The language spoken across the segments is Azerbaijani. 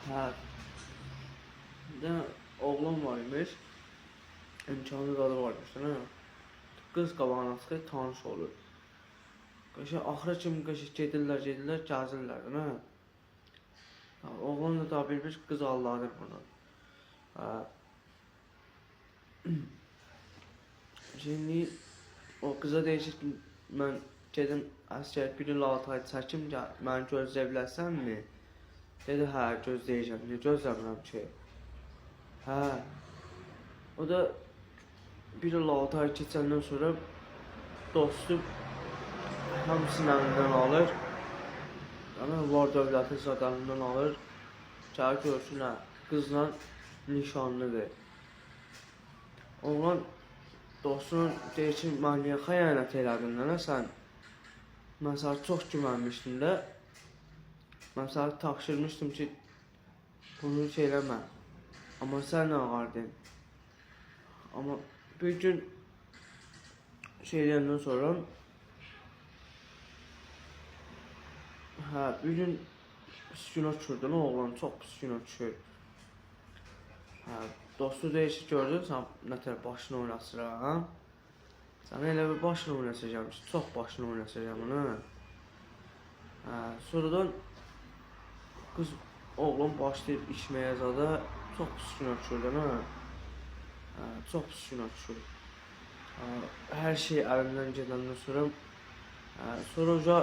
Hə, bir dənə oğlan var imiş, imkanı qalı varmış, nə? Qız qabağına çıxır, tanış olur. Axıra kimi gedirlər, gəzirlər, nə? Oğlan da bilmiş, qız aldadır bunu. Şimdi o qıza deyir ki, mən gedim əsgər 1 il 6 ay çəkim, məni gözləyə bilərsənmi? Dedi, hə, gözləyəcəm, niyə gözləmirəm ki? Hə, o da 1 il 6 ay keçəndən sonra dostu hamısını əlindən alır, var dövləti zadlarından alır, gəlir görsün, hə, qızla nişanlıdır. Oğlan dostuna deyir ki, mən niyə xəyanət elədin, nənə sən? Mən sənə çox güvənmişdim də, mən sənə tapşırmışdım ki, bunu eləmə. Amma sən nə ağardın? Amma bir gün eləyəndən sonra, bir gün pis günə düşürdü, oğlan çox pis günə düşür. Dostu deyir ki, gördün sən nətər başını oynasıram. Sən elə bir başını oynasacağım ki, çox başını oynasacağım onu. Sonradan qız, oğlan başlayır içməyə zada, çox pis günə düşür. Çox pis günə düşür. Hər şey əlindən gedəndən sonra, sonra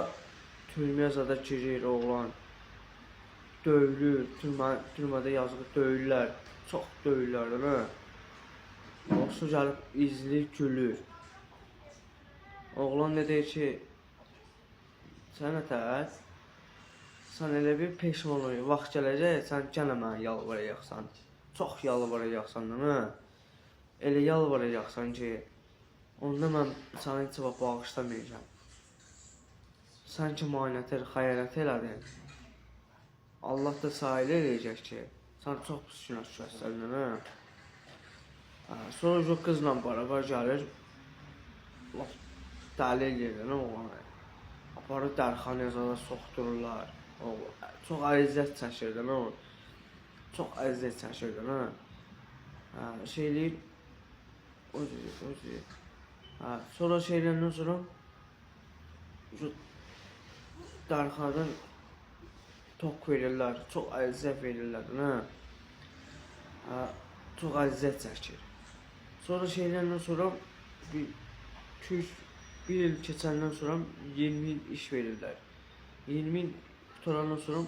türməyə zada girir oğlan. Döyülür, türmədə yazığı döyürlər. Çox döyürlər, nə? Dostu gəlib izləyir, gülür. Oğlan da deyir ki, sən nətər? Sən elə bir peşman oluyor, vaxt gələcək, sən gənə mənə yalvaracaqsan. Çox yalvaracaqsan, nə? Elə yalvaracaqsan ki, onda mən sənə heç vaxt bağışlamayacağam. Sən ki, mənə xəyanət elədin. Allah da sahil eləyəcək ki, sən çox pis günə düşərsən, nə? Sonra qızla beraber gəlir, dəli eləyir, nə oğlanı? Aparıb dərxanəyə zada soxdururlar. Çox əziyyət çəkirdi, nə? Çox əziyyət çəkirdi, nə? Şey eləyir, o deyir. Sonra şeyləndən sonra dərxanadan tok verirlər, çox əziyyət verirlər, nə? Çox əziyyət çəkir. Sonra şeyləndən sonra bir il keçəndən sonra 20 il iş verirlər. 20 il qutarandan sonra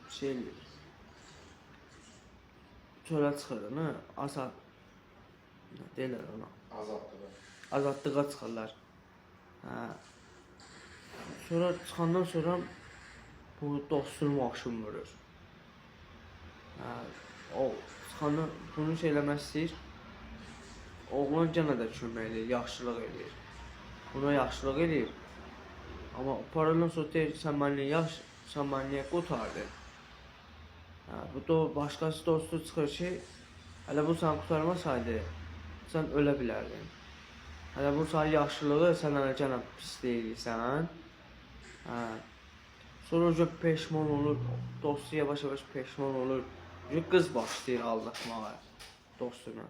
şey eləyir. Çölə çıxır, nə? Azad. Nə deyirlər ona? Azadlığa çıxırlar. Sonra çıxandan sonra bu dostunu maşın vurur. O çıxandan bunu eləmək istəyir. Oğlan gənə də kömək edir, yaxşılıq edir. Buna yaxşılıq edir. Amma paradan sonra deyir, sən məni niyə qutardın? Bu da başqası dostu çıxır ki, hələ bu səni qurtarmasaydı, sən ölə bilərdin. Hələ bu sənə yaxşılığı, sən hələ gənə pis deyilsən. Sonra peşman olur, dostu yavaş-yavaş peşman olur. Qız başlayır aldatmağa dostuna.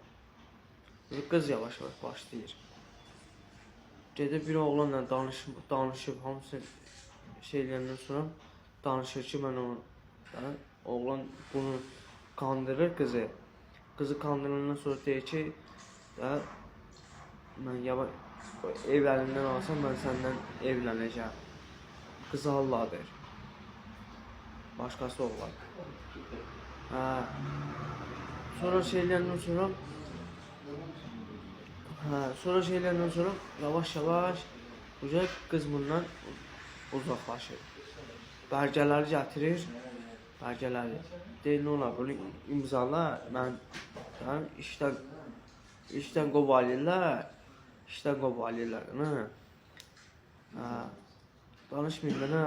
Qız yavaş-yavaş başlayır. Gedib bir oğlanla danışıb, hamısı şey eləyəndən sonra danışır ki, mən onu, oğlan bunu kandırır qızı. Qızı kandırılandan sonra deyir ki, mən ev əlindən alsam, mən səndən evlənəcəm. Qızı alladır. Başqası oğlan. Sonra şeyləndən sonra yavaş-yavaş qız bundan uzaqlaşır. Bəlgələri gətirir. Deyir, nə olar, bunu imzala, mən işdən qovalıyırlar, nə? Danışmayın, nə?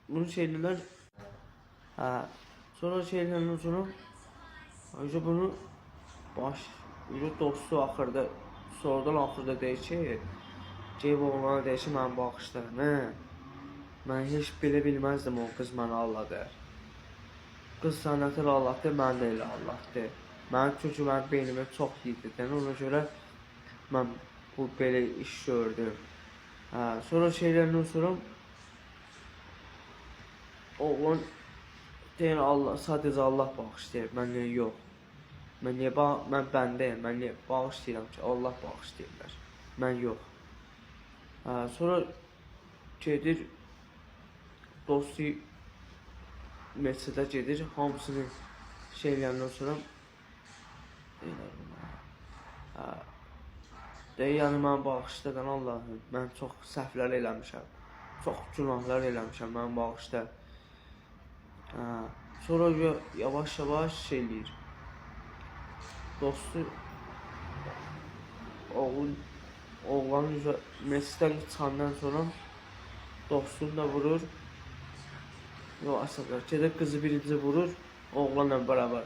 Bunu şeylirlər. Sonra şeyləndən sonra bunu dostu axırda, sonradan axırda deyir ki, Ceyb oğlana deyir ki, mən bağışla, nə? Mən heç belə bilməzdim o qız məni aldadır. Qız sənəti aldatdı, mən də elə aldatdı. Çünki mənim beynimə çox yedidən, ona görə mən bu belə iş gördüm. Sonra şeylərdən sonra oğlan deyir sadəcə Allah bağışlayır, mən yox. Mən bəndəyəm, mən bağışlayıram ki, Allah bağışlayırlar. Mən yox. Sonra gedir, dostu məscidə gedir, hamısını şeylərindən sonra deyir, yəni mən bağışladan Allahım, mən çox səhvlər eləmişəm, çox günahlar eləmişəm, mən bağışla. Sonra yavaş-yavaş şey eləyir. Dostu oğlanın məsciddən çıxandan sonra dostunu da vurur. Aslında gedib qızı birinci vurur, oğlanla beraber.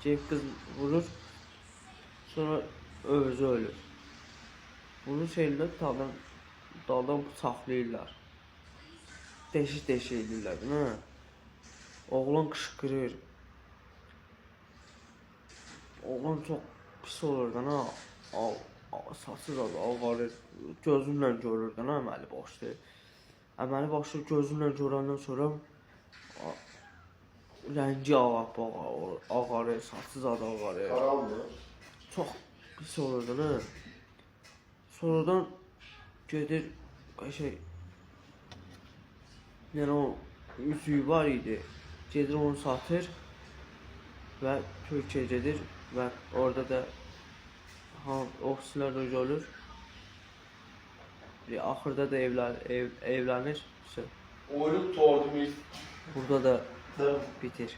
Gedib qız vurur, sonra özü ölür. Bunu şeylə daldan bıçaqlayırlar. Deşik edirlər, nə? Oğlan qışqırır. Oğlan çox pis olur da, nə? Saçsız ağarır, gözünlə görür də, nə? Əməli başlayır. Əməli başlayır, gözünlə görəndən sonra rəngi ağarır, saçsız ağarır. Çox pis olur da, nə? Sonradan gedir, yəni o üzüyü var idi, gedir onu satır və Türkiyə gedir və orada da ofislər də olur. Axırda da evlənir. Oyunu tordu Burada da bitir.